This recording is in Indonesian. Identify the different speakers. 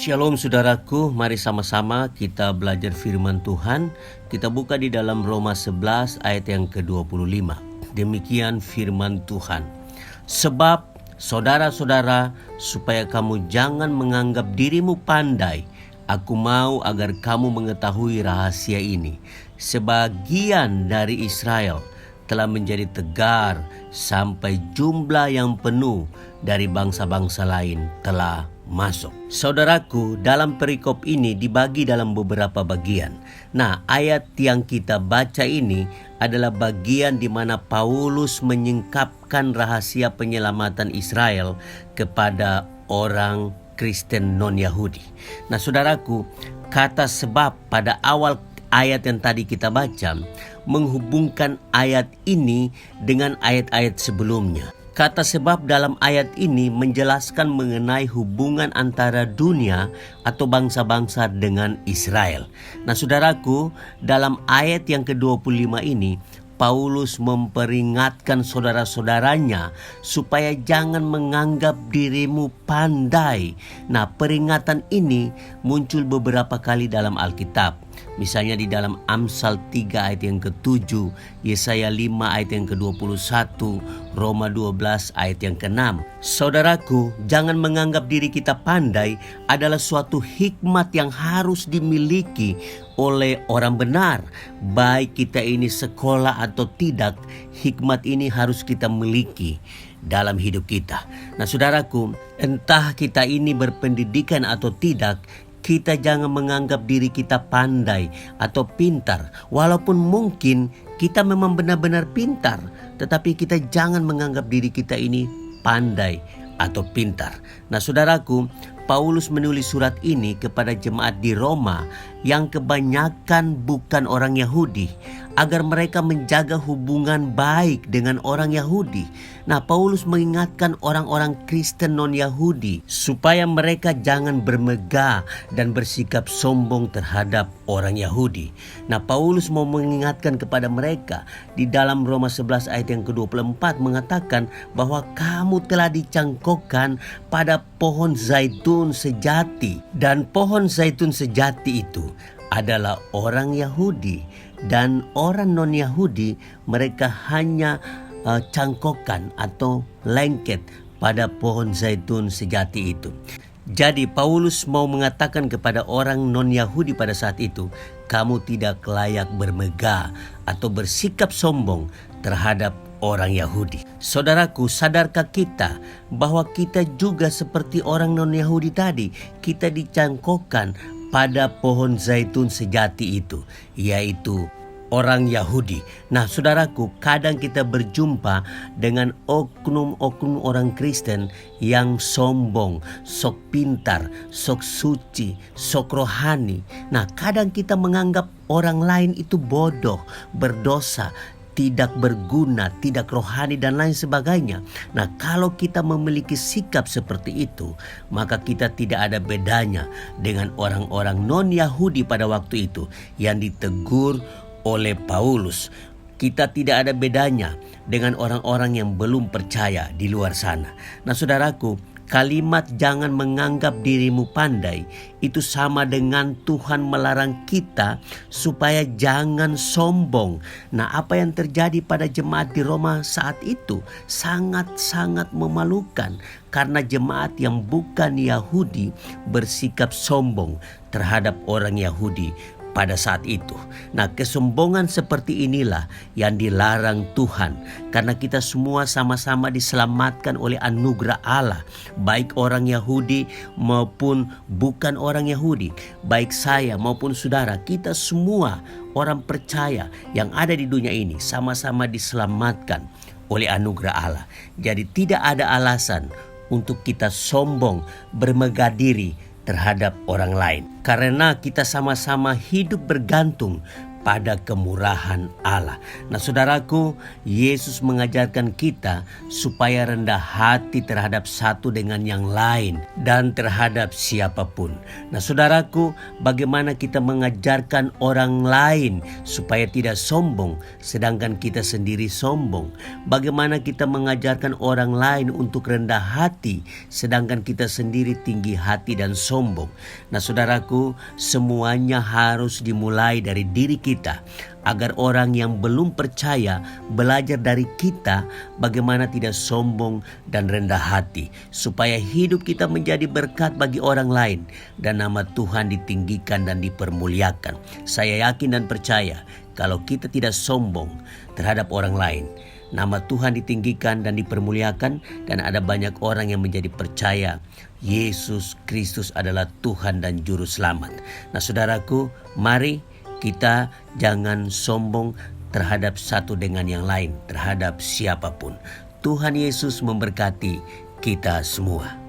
Speaker 1: Shalom saudaraku, mari sama-sama kita belajar firman Tuhan. Kita buka di dalam Roma 11 ayat yang ke-25. Demikian firman Tuhan. Sebab saudara-saudara, supaya kamu jangan menganggap dirimu pandai, aku mau agar kamu mengetahui rahasia ini. Sebagian dari Israel telah menjadi tegar sampai jumlah yang penuh dari bangsa-bangsa lain telah masuk. Saudaraku, dalam perikop ini dibagi dalam beberapa bagian. Nah, ayat yang kita baca ini adalah bagian di mana Paulus menyingkapkan rahasia penyelamatan Israel kepada orang Kristen non-Yahudi. Nah, saudaraku, kata sebab pada awal ayat yang tadi kita baca menghubungkan ayat ini dengan ayat-ayat sebelumnya. Kata sebab dalam ayat ini menjelaskan mengenai hubungan antara dunia atau bangsa-bangsa dengan Israel. Nah, saudaraku, dalam ayat yang ke-25 ini Paulus memperingatkan saudara-saudaranya supaya jangan menganggap dirimu pandai. Nah, peringatan ini muncul beberapa kali dalam Alkitab. Misalnya di dalam Amsal 3 ayat yang ke-7, Yesaya 5 ayat yang ke-21, Roma 12 ayat yang ke-6. Saudaraku, jangan menganggap diri kita pandai adalah suatu hikmat yang harus dimiliki oleh orang benar. Baik kita ini sekolah atau tidak, hikmat ini harus kita miliki dalam hidup kita. Nah, saudaraku, entah kita ini berpendidikan atau tidak, kita jangan menganggap diri kita pandai atau pintar. Walaupun mungkin kita memang benar-benar pintar, tetapi kita jangan menganggap diri kita ini pandai atau pintar. Nah, saudaraku, Paulus menulis surat ini kepada jemaat di Roma yang kebanyakan bukan orang Yahudi, agar mereka menjaga hubungan baik dengan orang Yahudi. Nah, Paulus mengingatkan orang-orang Kristen non-Yahudi supaya mereka jangan bermegah dan bersikap sombong terhadap orang Yahudi. Nah, Paulus mau mengingatkan kepada mereka di dalam Roma 11 ayat yang ke-24 mengatakan bahwa kamu telah dicangkokkan pada pohon zaitun sejati. Dan pohon zaitun sejati itu adalah orang Yahudi. Dan orang non-Yahudi mereka hanya cangkokan atau lengket pada pohon zaitun sejati itu. Jadi Paulus mau mengatakan kepada orang non-Yahudi pada saat itu, kamu tidak layak bermegah atau bersikap sombong terhadap orang Yahudi. Saudaraku, sadarkah kita bahwa kita juga seperti orang non-Yahudi tadi? Kita dicangkokkan pada pohon zaitun sejati itu, yaitu orang Yahudi. Nah, saudaraku, kadang kita berjumpa dengan oknum-oknum orang Kristen yang sombong, sok pintar, sok suci, sok rohani. Nah, kadang kita menganggap orang lain itu bodoh, berdosa, tidak berguna, tidak rohani dan lain sebagainya. Nah, kalau kita memiliki sikap seperti itu, maka kita tidak ada bedanya dengan orang-orang non-Yahudi pada waktu itu yang ditegur oleh Paulus. Kita tidak ada bedanya dengan orang-orang yang belum percaya di luar sana. Nah, saudaraku, kalimat jangan menganggap dirimu pandai itu sama dengan Tuhan melarang kita supaya jangan sombong. Nah, apa yang terjadi pada jemaat di Roma saat itu sangat-sangat memalukan karena jemaat yang bukan Yahudi bersikap sombong terhadap orang Yahudi pada saat itu. Nah, kesombongan seperti inilah yang dilarang Tuhan, karena kita semua sama-sama diselamatkan oleh anugerah Allah, baik orang Yahudi maupun bukan orang Yahudi, baik saya maupun saudara, kita semua orang percaya yang ada di dunia ini sama-sama diselamatkan oleh anugerah Allah. Jadi tidak ada alasan untuk kita sombong, bermegah diri terhadap orang lain, karena kita sama-sama hidup bergantung pada kemurahan Allah. Nah saudaraku, Yesus mengajarkan kita supaya rendah hati terhadap satu dengan yang lain dan terhadap siapapun. Nah saudaraku, bagaimana kita mengajarkan orang lain supaya tidak sombong sedangkan kita sendiri sombong? Bagaimana kita mengajarkan orang lain untuk rendah hati sedangkan kita sendiri tinggi hati dan sombong? Nah saudaraku, semuanya harus dimulai dari diri kita, agar orang yang belum percaya belajar dari kita bagaimana tidak sombong dan rendah hati, supaya hidup kita menjadi berkat bagi orang lain dan nama Tuhan ditinggikan dan dipermuliakan. Saya yakin dan percaya kalau kita tidak sombong terhadap orang lain, nama Tuhan ditinggikan dan dipermuliakan, dan ada banyak orang yang menjadi percaya Yesus Kristus adalah Tuhan dan Juru Selamat. Nah saudaraku, mari kita jangan sombong terhadap satu dengan yang lain, terhadap siapapun. Tuhan Yesus memberkati kita semua.